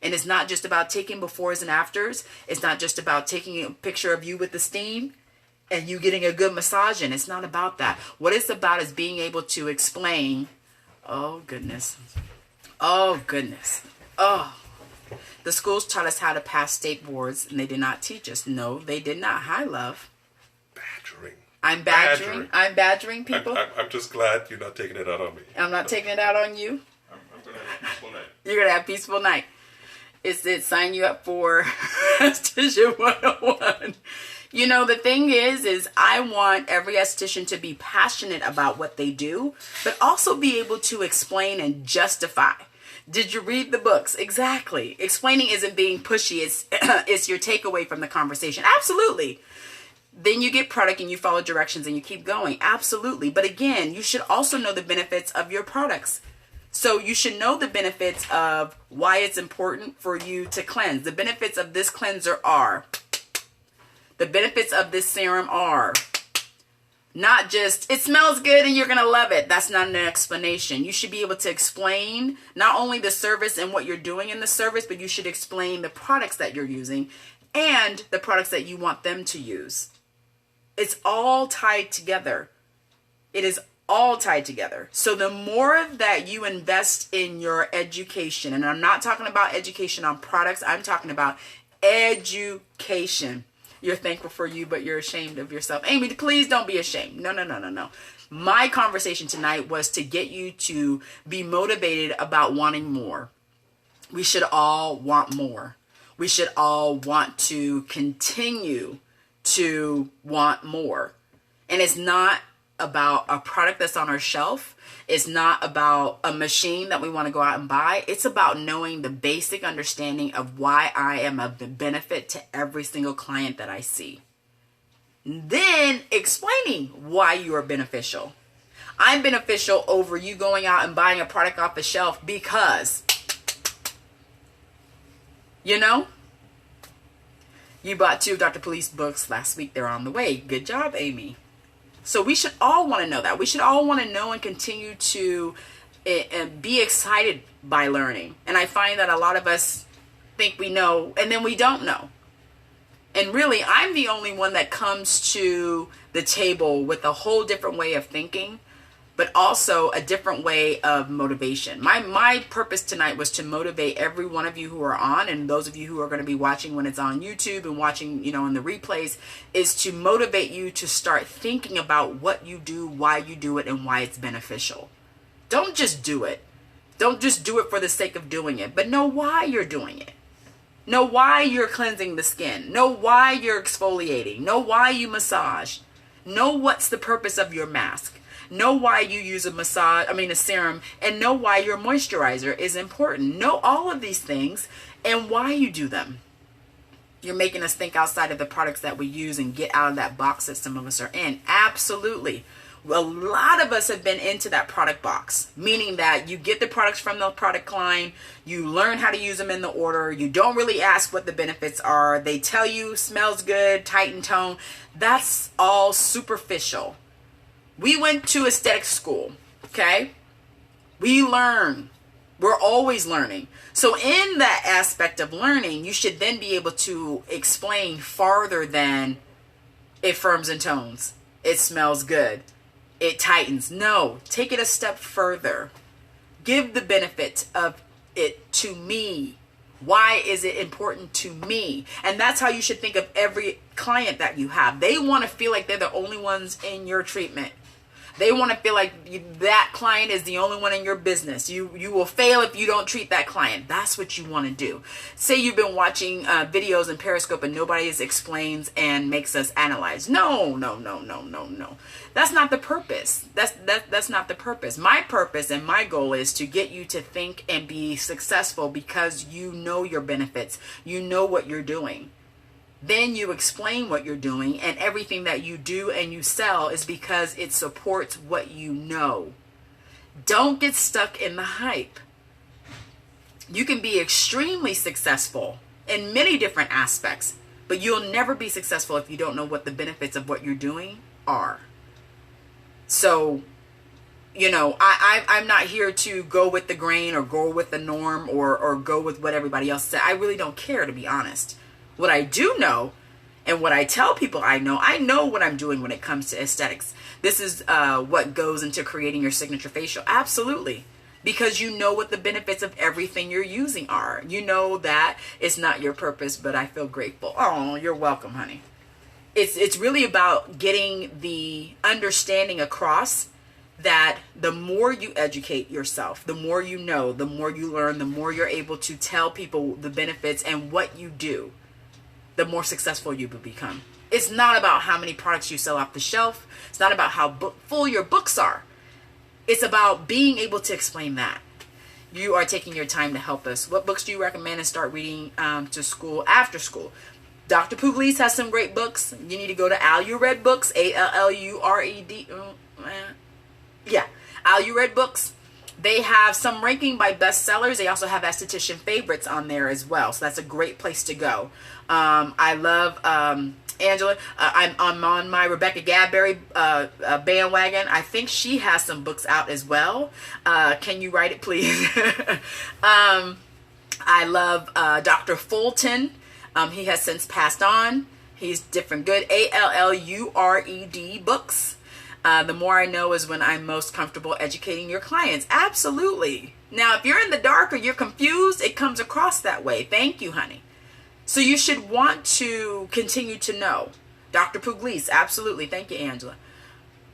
And it's not just about taking befores and afters. It's not just about taking a picture of you with the steam and you getting a good massage in. It's not about that. What it's about is being able to explain. Oh, goodness. Oh, goodness. Oh. The schools taught us how to pass state boards, and they did not teach us. No, they did not. Hi, love. Badgering. I'm badgering people. I'm just glad you're not taking it out on me. I'm not taking it out on you. I'm going to have a peaceful night. You're going to have a peaceful night. It sign you up for Esthetician 101. The thing is I want every esthetician to be passionate about what they do, but also be able to explain and justify. Did you read the books? Exactly. Explaining isn't being pushy. It's your takeaway from the conversation. Absolutely. Then you get product and you follow directions and you keep going. Absolutely. But again, you should also know the benefits of your products. So you should know the benefits of why it's important for you to cleanse. The benefits of this cleanser are. The benefits of this serum are. Not just, it smells good and you're going to love it. That's not an explanation. You should be able to explain not only the service and what you're doing in the service, but you should explain the products that you're using and the products that you want them to use. It's all tied together. It is all tied together. So the more that you invest in your education, and I'm not talking about education on products, I'm talking about education. You're thankful for you, but you're ashamed of yourself. Amy, please don't be ashamed. No. My conversation tonight was to get you to be motivated about wanting more. We should all want more. We should all want to continue to want more. And it's not about a product that's on our shelf. It's not about a machine that we want to go out and buy. It's about knowing the basic understanding of why I am of the benefit to every single client that I see. Then explaining why you are beneficial. I'm beneficial over you going out and buying a product off the shelf because, you bought 2 of Dr. Police books last week. They're on the way. Good job, Amy. So we should all want to know that. We should all want to know and continue to be excited by learning. And I find that a lot of us think we know and then we don't know. And really, I'm the only one that comes to the table with a whole different way of thinking, but also a different way of motivation. My purpose tonight was to motivate every one of you who are on, and those of you who are going to be watching when it's on YouTube and watching, in the replays, is to motivate you to start thinking about what you do, why you do it, and why it's beneficial. Don't just do it. Don't just do it for the sake of doing it, but know why you're doing it. Know why you're cleansing the skin. Know why you're exfoliating. Know why you massage. Know what's the purpose of your mask. Know why you use a serum, and know why your moisturizer is important. Know all of these things and why you do them. You're making us think outside of the products that we use and get out of that box that some of us are in. Absolutely. A lot of us have been into that product box, meaning that you get the products from the product line, you learn how to use them in the order, you don't really ask what the benefits are, they tell you smells good, tight and tone. That's all superficial. We went to aesthetic school, okay? We learn. We're always learning. So in that aspect of learning, you should then be able to explain farther than it firms and tones. It smells good. It tightens. No, take it a step further. Give the benefit of it to me. Why is it important to me? And that's how you should think of every client that you have. They want to feel like they're the only ones in your treatment. They want to feel like that client is the only one in your business. You will fail if you don't treat that client. That's what you want to do. Say you've been watching videos in Periscope and nobody explains and makes us analyze. No. That's not the purpose. That's not the purpose. My purpose and my goal is to get you to think and be successful because you know your benefits. You know what you're doing. Then you explain what you're doing, and everything that you do and you sell is because it supports what you know. Don't get stuck in the hype. You can be extremely successful in many different aspects, but you'll never be successful if you don't know what the benefits of what you're doing are. So, I'm not here to go with the grain or go with the norm or go with what everybody else said. I really don't care, to be honest. What I do know and what I tell people I know what I'm doing when it comes to aesthetics. This is what goes into creating your signature facial. Absolutely. Because you know what the benefits of everything you're using are. You know that it's not your purpose, but I feel grateful. Oh, you're welcome, honey. It's really about getting the understanding across that the more you educate yourself, the more you know, the more you learn, the more you're able to tell people the benefits and what you do, the more successful you will become. It's not about how many products you sell off the shelf. It's not about how full your books are. It's about being able to explain that. You are taking your time to help us. What books do you recommend and start reading to school after school? Dr. Pugliese has some great books. You need to go to Allured Books, Allured. Yeah, Allured Books. They have some ranking by bestsellers. They also have esthetician favorites on there as well. So that's a great place to go. I love Angela, I'm on my Rebecca Gadberry bandwagon. I think she has some books out as well. Can you write it, please? I love Dr. Fulton. He has since passed on. He's different good. ALLURED books. The more I know is when I'm most comfortable educating your clients. Absolutely. Now, if you're in the dark or you're confused, it comes across that way. Thank you, honey. So you should want to continue to know. Dr. Pugliese, absolutely. Thank you, Angela.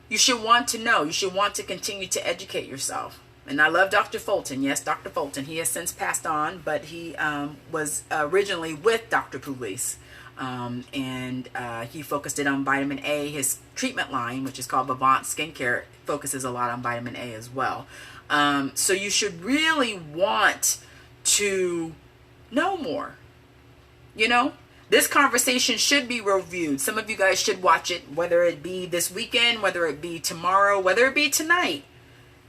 You should want to know. You should want to continue to educate yourself. And I love Dr. Fulton. Yes, Dr. Fulton. He has since passed on, but he was originally with Dr. Pugliese. And he focused it on vitamin A. His treatment line, which is called Vivant Skincare, focuses a lot on vitamin A as well. So you should really want to know more. You know, this conversation should be reviewed. Some of you guys should watch it, whether it be this weekend, whether it be tomorrow, whether it be tonight.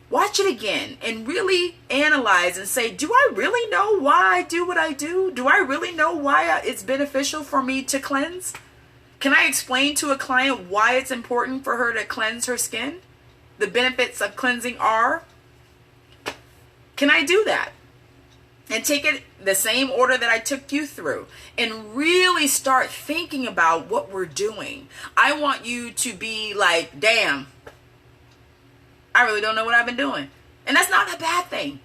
Watch it again and really analyze and say, do I really know why I do what I do? Do I really know why it's beneficial for me to cleanse? Can I explain to a client why it's important for her to cleanse her skin? The benefits of cleansing are? Can I do that? And take it the same order that I took you through and really start thinking about what we're doing. I want you to be like, damn, I really don't know what I've been doing. And that's not a bad thing.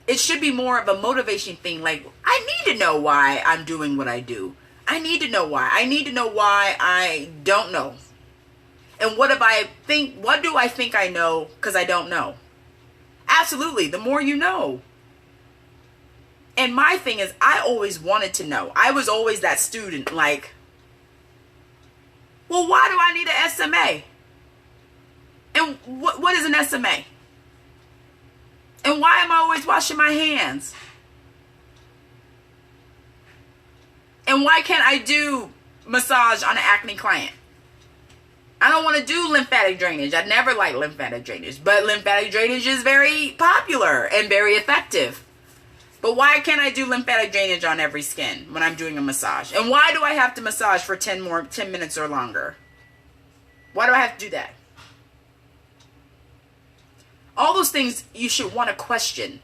It should be more of a motivation thing. Like, I need to know why I'm doing what I do. I need to know why. I need to know why I don't know. And what do I think I know because I don't know? Absolutely. The more you know. And my thing is, I always wanted to know. I was always that student, like, well, why do I need an SMA? And what is an SMA? And why am I always washing my hands? And why can't I do massage on an acne client? I don't want to do lymphatic drainage. I never liked lymphatic drainage. But lymphatic drainage is very popular and very effective. But why can't I do lymphatic drainage on every skin when I'm doing a massage? And why do I have to massage for 10 minutes or longer? Why do I have to do that? All those things you should want to question,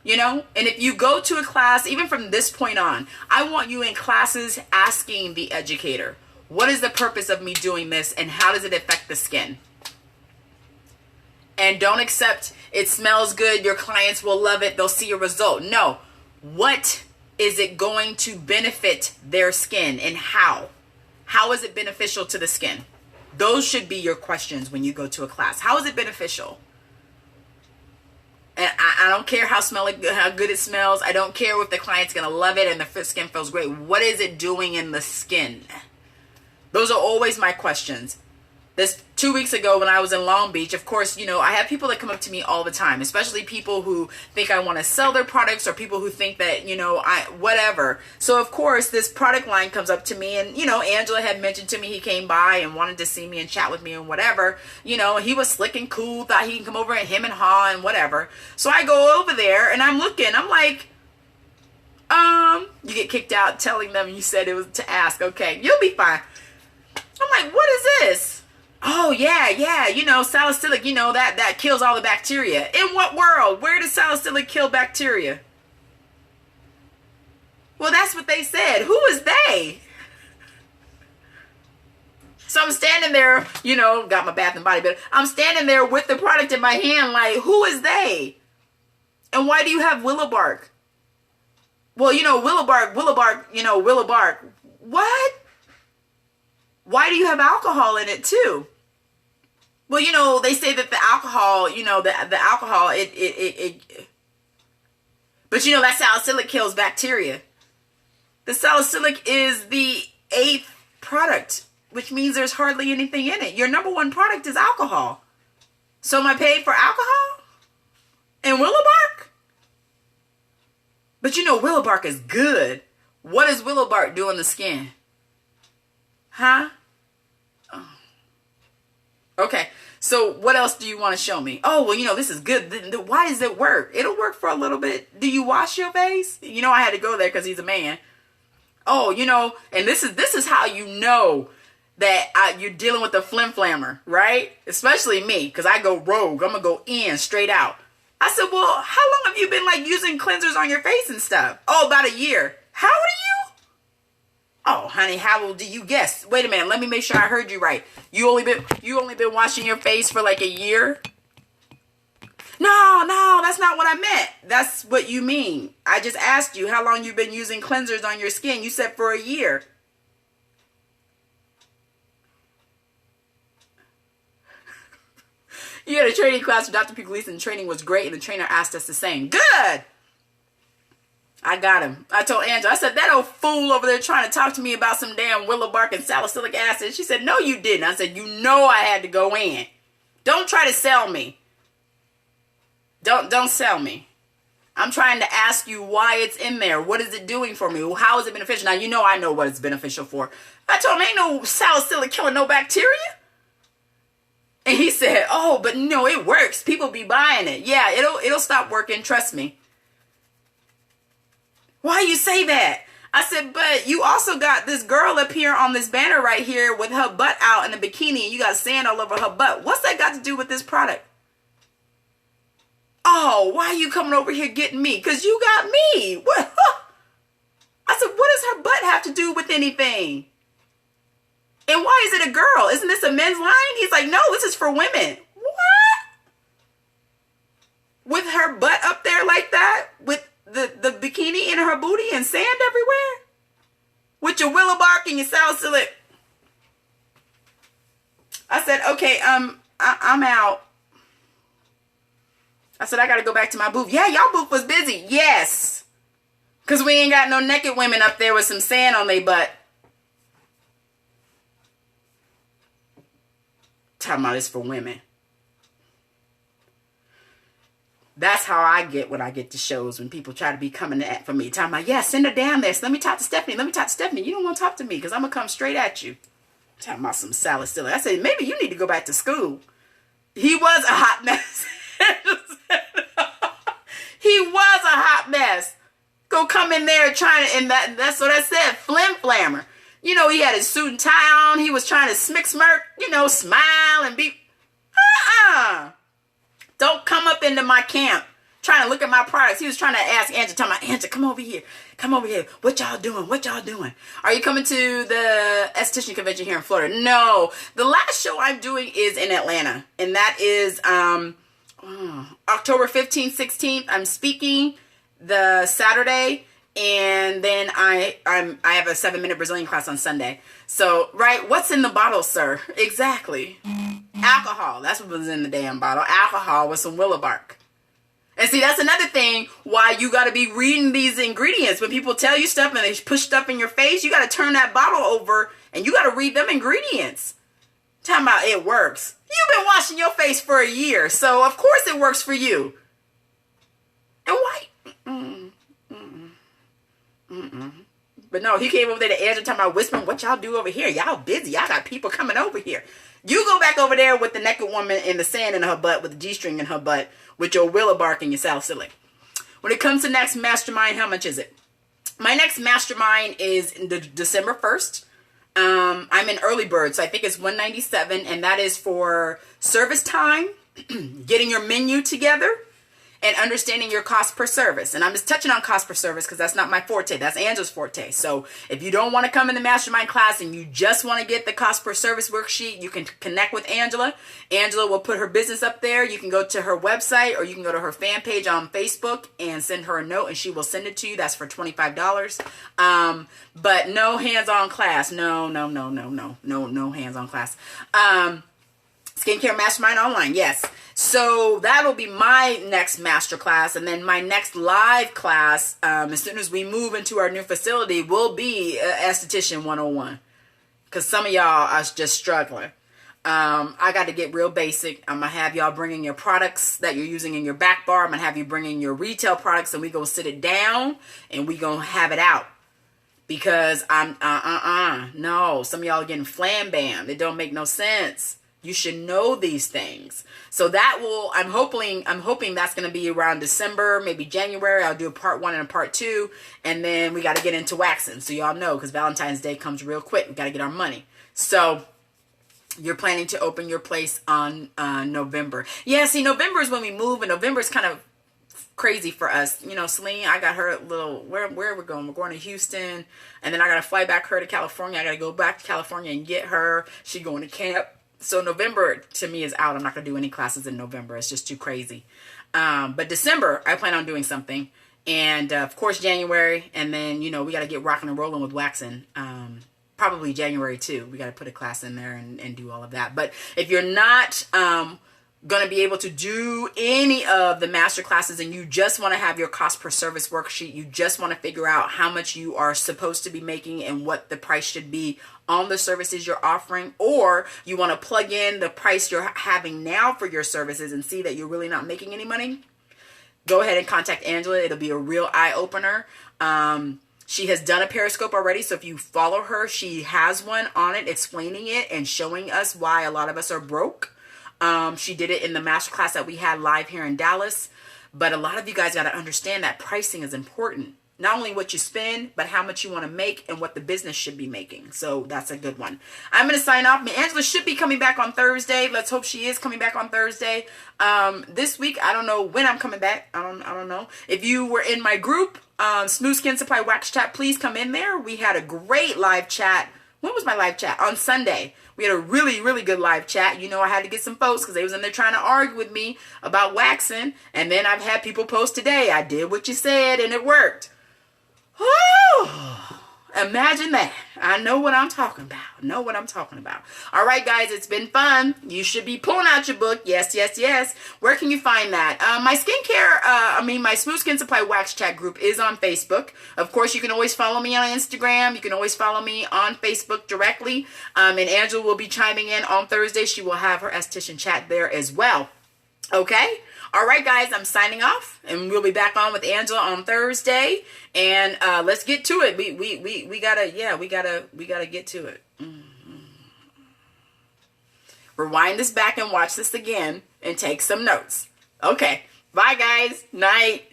you know? And if you go to a class, even from this point on, I want you in classes asking the educator, what is the purpose of me doing this and how does it affect the skin? And don't accept it smells good, your clients will love it, they'll see a result. No. What is it going to benefit their skin and how? How is it beneficial to the skin? Those should be your questions when you go to a class. How is it beneficial? And I don't care how good it smells. I don't care if the client's going to love it and the skin feels great. What is it doing in the skin? Those are always my questions. This 2 weeks ago when I was in Long Beach, of course, you know, I have people that come up to me all the time, especially people who think I want to sell their products or people who think that, you know, whatever. So, of course, this product line comes up to me and, you know, Angela had mentioned to me he came by and wanted to see me and chat with me and whatever. You know, he was slick and cool, thought he can come over and him and haw and whatever. So I go over there and I'm looking. I'm like, you get kicked out telling them you said it was to ask. Okay, you'll be fine. I'm like, what is this? Oh, yeah, you know, salicylic, you know, that kills all the bacteria. In what world? Where does salicylic kill bacteria? Well, that's what they said. Who is they? So I'm standing there, you know, got my Bath and Body, but I'm standing there with the product in my hand like, who is they? And why do you have willow bark? Well, you know, willow bark, what? Why do you have alcohol in it too? Well, you know, they say that the alcohol, you know, the alcohol, but you know, that salicylic kills bacteria. The salicylic is the 8th product, which means there's hardly anything in it. Your number 1 product is alcohol. So am I paid for alcohol and willow bark? But you know, willow bark is good. What does willow bark do on the skin? Huh? Oh. Okay. So what else do you want to show me? Oh, well, you know, this is good. Why does it work? It'll work for a little bit. Do you wash your face? You know, I had to go there because he's a man. Oh, and this is how you know that you're dealing with a flim flammer, right? Especially me, because I go rogue. I'm gonna go in straight out. I said, well, how long have you been like using cleansers on your face and stuff? Oh, about a year. How old are you? Oh, honey, how old do you guess? Wait a minute, let me make sure I heard you right. You only been washing your face for like a year? No, that's not what I meant. That's what you mean. I just asked you how long you've been using cleansers on your skin. You said for a year. You had a training class with Dr. Puglisi, and the training was great, and the trainer asked us the same. Good! I got him. I told Angela, I said, that old fool over there trying to talk to me about some damn willow bark and salicylic acid. She said, no, you didn't. I said, I had to go in. Don't try to sell me. Don't sell me. I'm trying to ask you why it's in there. What is it doing for me? How is it beneficial? Now, I know what it's beneficial for. I told him, ain't no salicylic killing no bacteria. And he said, oh, but no, it works. People be buying it. Yeah, it'll stop working. Trust me. Why you say that? I said, but you also got this girl up here on this banner right here with her butt out in a bikini, and you got sand all over her butt. What's that got to do with this product? Oh, why are you coming over here getting me? Because you got me. What? I said, what does her butt have to do with anything? And why is it a girl? Isn't this a men's line? He's like, no, this is for women. What? With her butt up there like that? With the bikini in her booty and sand everywhere? With your willow bark and your salicylic? I said, okay, I'm out. I said, I got to go back to my booth. Yeah, y'all booth was busy. Yes. Because we ain't got no naked women up there with some sand on their butt. Talking about it's for women. That's how I get when I get to shows, when people try to be coming at for me. Talking about, yeah, send her down there. So let me talk to Stephanie. You don't want to talk to me because I'm going to come straight at you. Talking about some salicylic. I said, maybe you need to go back to school. He was a hot mess. He was a hot mess. Go come in there trying to, and that's what I said, flim flammer. He had his suit and tie on. He was trying to smirk, smile and be, Don't come up into my camp trying to look at my products. He was trying to ask Angela, talking about, Angela, come over here. What y'all doing? Are you coming to the Esthetician convention here in Florida? No. The last show I'm doing is in Atlanta. And that is October 15th, 16th. I'm speaking the Saturday. And then I have a 7-minute Brazilian class on Sunday. So, right, what's in the bottle, sir? Exactly. Alcohol. That's what was in the damn bottle. Alcohol with some willow bark. And see, that's another thing why you got to be reading these ingredients. When people tell you stuff and they push stuff in your face, you got to turn that bottle over and you got to read them ingredients. Talking about it works. You've been washing your face for a year, so of course it works for you. And why? But no, he came over there to Angela talking about whispering, what y'all do over here? Y'all busy. Y'all got people coming over here. You go back over there with the naked woman in the sand in her butt, with the G-string in her butt, with your willow bark and your salicylic. When it comes to next mastermind, how much is it? My next mastermind is December 1st. I'm in early bird, so I think it's $197, and that is for service time, getting your menu together, and understanding your cost per service. And I'm just touching on cost per service because that's not my forte. That's Angela's forte. So if you don't want to come in the mastermind class and you just want to get the cost per service worksheet, you can connect with Angela. Angela will put her business up there. You can go to her website or you can go to her fan page on Facebook and send her a note and she will send it to you. That's for $25. But no hands-on class. No hands-on class. Skincare Mastermind Online, yes. So that'll be my next master class. And then my next live class, as soon as we move into our new facility, will be Esthetician 101. Because some of y'all are just struggling. I got to get real basic. I'm going to have y'all bring in your products that you're using in your back bar. I'm going to have you bring in your retail products and we going to sit it down and we going to have it out. Because no, some of y'all are getting flambammed. It don't make no sense. You should know these things. So that will, I'm hoping that's going to be around December, maybe January. I'll do a part 1 and a part 2. And then we got to get into waxing. So y'all know, because Valentine's Day comes real quick. We got to get our money. So you're planning to open your place on November. Yeah, see, November is when we move. And November is kind of crazy for us. You know, Celine, I got her a little, where are we going? We're going to Houston. And then I got to fly back her to California. I got to go back to California and get her. She's going to camp. So November to me is out. I'm not going to do any classes in November. It's just too crazy. But December, I plan on doing something. And of course, January. And then, you know, we got to get rocking and rolling with waxing. Probably January too. We got to put a class in there and do all of that. But if you're not going to be able to do any of the master classes and you just want to have your cost per service worksheet, you just want to figure out how much you are supposed to be making and what the price should be on the services you're offering, or you want to plug in the price you're having now for your services and see that you're really not making any money, go ahead and contact Angela. It'll be a real eye-opener. She has done a Periscope already, so if you follow her, she has one on it explaining it and showing us why a lot of us are broke. She did it in the masterclass that we had live here in Dallas. But a lot of you guys got to understand that pricing is important. Not only what you spend, but how much you want to make and what the business should be making. So that's a good one. I'm going to sign off. Angela should be coming back on Thursday. Let's hope she is coming back on Thursday. This week, I don't know when I'm coming back. I don't know. If you were in my group, Smooth Skin Supply Wax Chat, please come in there. We had a great live chat. When was my live chat? On Sunday. We had a really, really good live chat. You know, I had to get some folks because they was in there trying to argue with me about waxing. And then I've had people post today, I did what you said and it worked. Whew. Imagine that. I know what I'm talking about. All right, guys, it's been fun. You should be pulling out your book. Yes, yes, yes. Where can you find that? My Smooth Skin Supply Wax Chat group is on Facebook. Of course, you can always follow me on Instagram. You can always follow me on Facebook directly. And Angela will be chiming in on Thursday. She will have her esthetician chat there as well. Okay? All right, guys, I'm signing off, and we'll be back on with Angela on Thursday. And let's get to it. We gotta get to it. Rewind this back and watch this again and take some notes. Okay, bye, guys. Night.